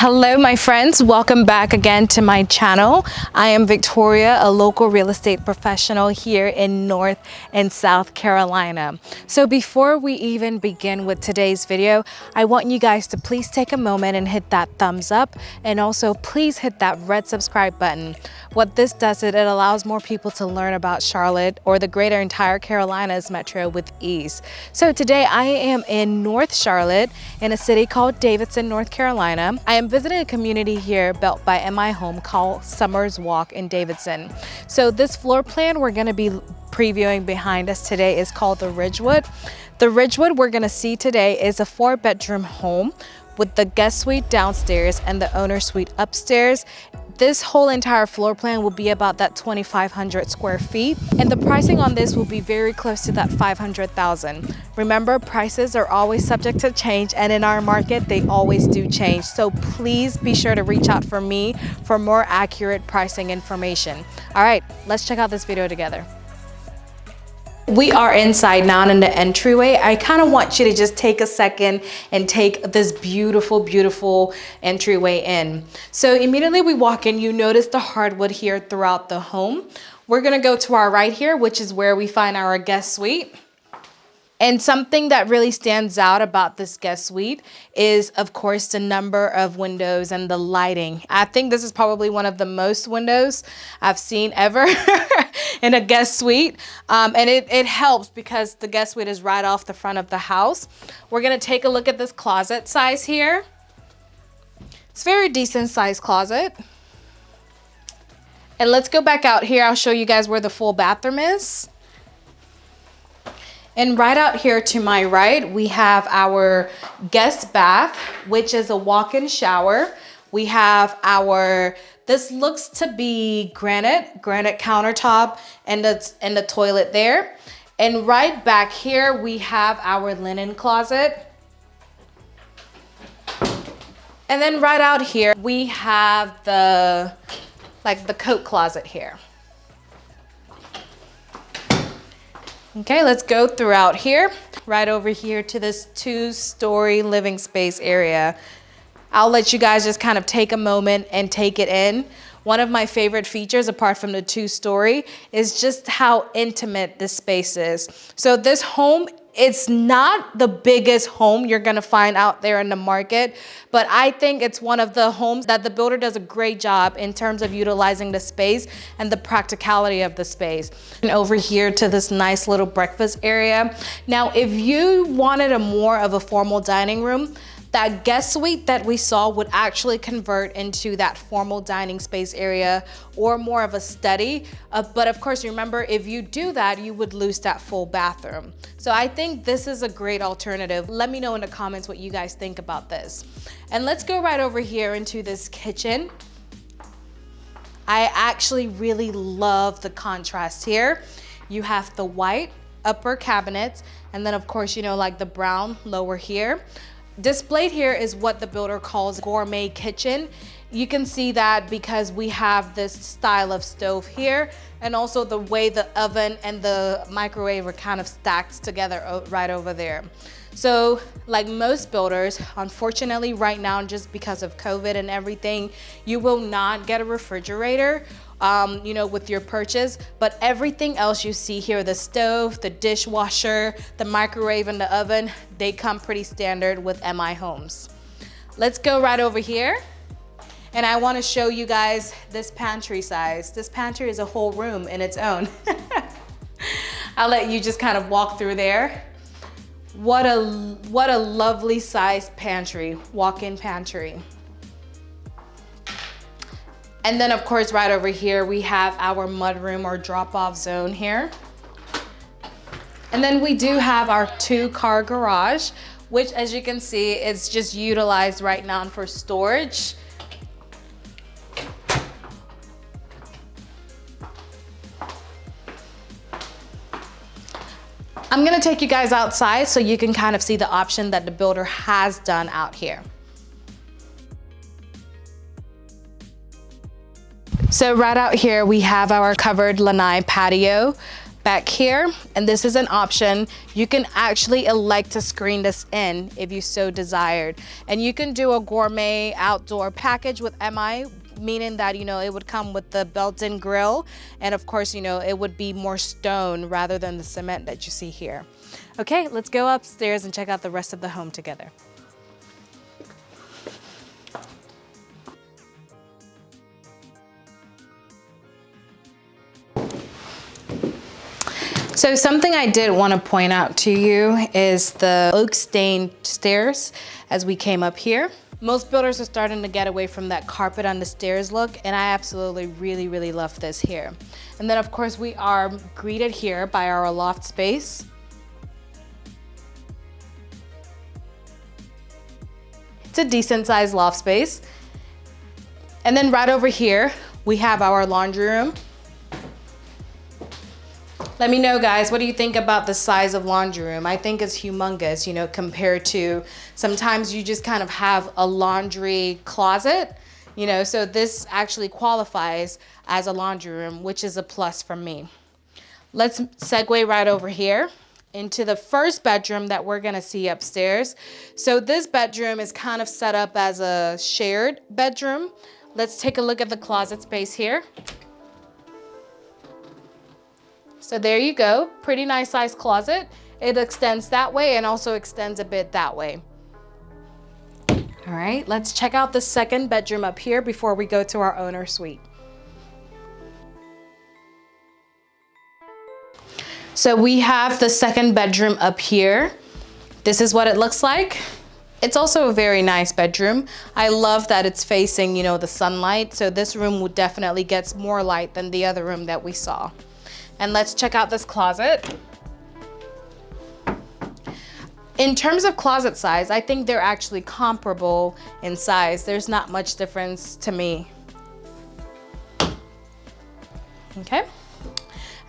Hello my friends, welcome back again to my channel. I am Victoria, a local real estate professional here in North and South Carolina. So before we even begin with today's video, I want you guys to please take a moment and hit that thumbs up, and also please hit that red subscribe button. What this does is it allows more people to learn about Charlotte or the greater entire Carolinas metro with ease. So today I am in North Charlotte in a city called Davidson, North Carolina. I am visiting a community here built by MI Home called Summers Walk in Davidson. So this floor plan we're going to be previewing behind us today is called the Ridgewood. The Ridgewood we're going to see today is a 4-bedroom home with the guest suite downstairs and the owner suite upstairs. This whole entire floor plan will be about that 2,500 square feet, and the pricing on this will be very close to that 500,000. Remember, prices are always subject to change, and in our market they always do change, so please be sure to reach out for me for more accurate pricing information. All right, let's check out this video together. We are inside now in the entryway. I kind of want you to just take a second and take this beautiful entryway in. So immediately we walk in, you notice the hardwood here throughout the home. We're gonna go to our right here, which is where we find our guest suite. And something that really stands out about this guest suite is, of course, the number of windows and the lighting. I think this is probably one of the most windows I've seen ever in a guest suite. And it helps because the guest suite is right off the front of the house. We're gonna take a look at this closet size here. It's a very decent sized closet. And let's go back out here. I'll show you guys where the full bathroom is. And right out here to my right, we have our guest bath, which is a walk-in shower. We have this looks to be granite countertop and the toilet there. And right back here, we have our linen closet. And then right out here, we have the coat closet here. Okay, let's go throughout here. Right over here to this 2-story living space area. I'll let you guys just kind of take a moment and take it in. One of my favorite features, apart from the 2-story, is just how intimate this space is. So this home, it's not the biggest home you're gonna find out there in the market, but I think it's one of the homes that the builder does a great job in terms of utilizing the space and the practicality of the space. And over here to this nice little breakfast area. Now, if you wanted a more of a formal dining room, that guest suite that we saw would actually convert into that formal dining space area or more of a study. But of course, remember, if you do that, you would lose that full bathroom. So I think this is a great alternative. Let me know in the comments what you guys think about this. And let's go right over here into this kitchen. I actually really love the contrast here. You have the white upper cabinets, and then of course, you know, like the brown lower here. Displayed here is what the builder calls gourmet kitchen. You can see that because we have this style of stove here, and also the way the oven and the microwave are kind of stacked together right over there. So like most builders, unfortunately right now, just because of COVID and everything, you will not get a refrigerator you know, with your purchase, but everything else you see here, the stove, the dishwasher, the microwave, and the oven, they come pretty standard with MI Homes. Let's go right over here. And I want to show you guys this pantry size. This pantry is a whole room in its own. I'll let you just kind of walk through there. What a lovely sized pantry, walk-in pantry. And then of course, right over here, we have our mudroom or drop-off zone here. And then we do have our 2-car garage, which as you can see, is just utilized right now for storage. I'm gonna take you guys outside so you can kind of see the option that the builder has done out here. So right out here, we have our covered lanai patio. back here, and this is an option. You can actually elect to screen this in if you so desired. And you can do a gourmet outdoor package with MI, meaning that, you know, it would come with the built-in grill. And of course, you know, it would be more stone rather than the cement that you see here. Okay, let's go upstairs and check out the rest of the home together. So something I did want to point out to you is the oak stained stairs as we came up here. Most builders are starting to get away from that carpet on the stairs look, and I absolutely really love this here. And then of course we are greeted here by our loft space. It's a decent sized loft space. And then right over here, we have our laundry room. Let me know, guys, what do you think about the size of laundry room? I think it's humongous, you know, compared to sometimes you just kind of have a laundry closet, you know, so this actually qualifies as a laundry room, which is a plus for me. Let's segue right over here into the first bedroom that we're gonna see upstairs. So this bedroom is kind of set up as a shared bedroom. Let's take a look at the closet space here. So there you go, pretty nice sized closet. It extends that way and also extends a bit that way. All right, let's check out the second bedroom up here before we go to our owner suite. So we have the second bedroom up here. This is what it looks like. It's also a very nice bedroom. I love that it's facing, you know, the sunlight. So this room definitely gets more light than the other room that we saw. And let's check out this closet. In terms of closet size, I think they're actually comparable in size. There's not much difference to me. Okay.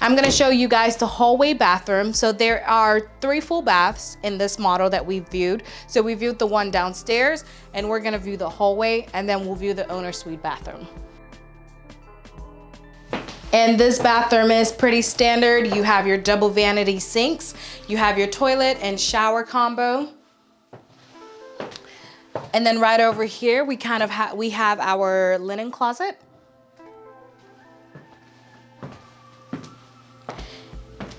I'm gonna show you guys the hallway bathroom. So there are 3 full baths in this model that we viewed. So we viewed the one downstairs, and we're gonna view the hallway, and then we'll view the owner suite bathroom. And this bathroom is pretty standard. You have your double vanity sinks. You have your toilet and shower combo. And then right over here, we have our linen closet.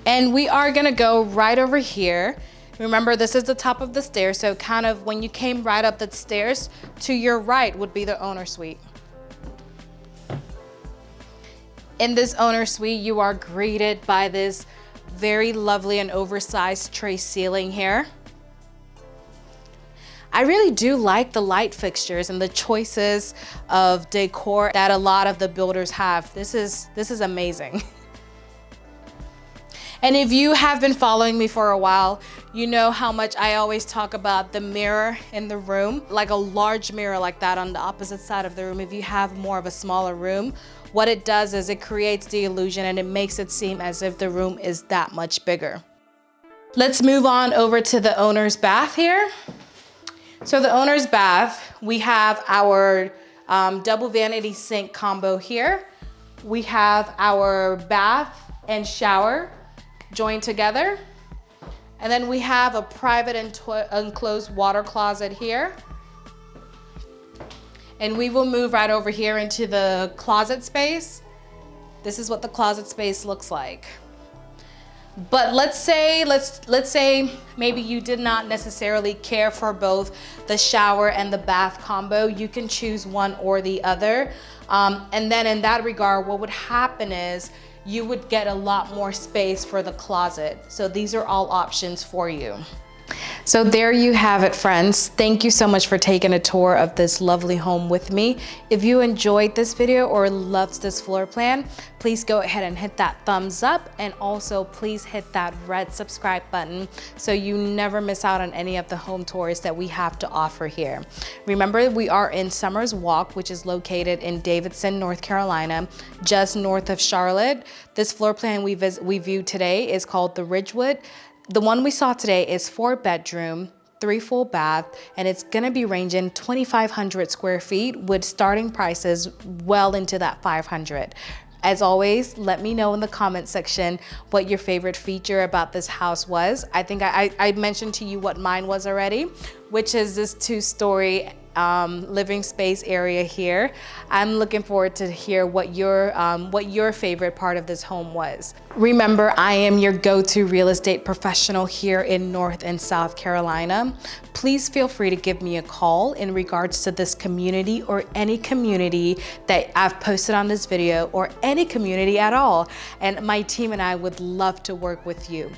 And we are gonna go right over here. Remember, this is the top of the stairs. So kind of when you came right up the stairs, to your right would be the owner suite. In this owner suite, you are greeted by this very lovely and oversized tray ceiling here. I really do like the light fixtures and the choices of decor that a lot of the builders have. This is amazing. And if you have been following me for a while, you know how much I always talk about the mirror in the room, like a large mirror like that on the opposite side of the room. If you have more of a smaller room, what it does is it creates the illusion and it makes it seem as if the room is that much bigger. Let's move on over to the owner's bath here. So the owner's bath, we have our double vanity sink combo here. We have our bath and shower joined together. And then we have a private enclosed water closet here. And we will move right over here into the closet space. This is what the closet space looks like. But let's say maybe you did not necessarily care for both the shower and the bath combo. You can choose one or the other. And then in that regard, what would happen is you would get a lot more space for the closet. So these are all options for you. So there you have it, friends. Thank you so much for taking a tour of this lovely home with me. If you enjoyed this video or loved this floor plan, please go ahead and hit that thumbs up, and also please hit that red subscribe button so you never miss out on any of the home tours that we have to offer here. Remember, we are in Summers Walk, which is located in Davidson, North Carolina, just north of Charlotte. This floor plan we viewed today is called the Ridgewood. The one we saw today is 4 bedroom, 3 full bath, and it's gonna be ranging 2,500 square feet with starting prices well into that 500. As always, let me know in the comment section what your favorite feature about this house was. I think I mentioned to you what mine was already, which is this 2-story living space area here. I'm looking forward to hear what your favorite part of this home was. Remember, I am your go-to real estate professional here in North and South Carolina. Please feel free to give me a call in regards to this community or any community that I've posted on this video, or any community at all. And my team and I would love to work with you.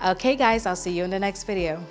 Okay guys, I'll see you in the next video.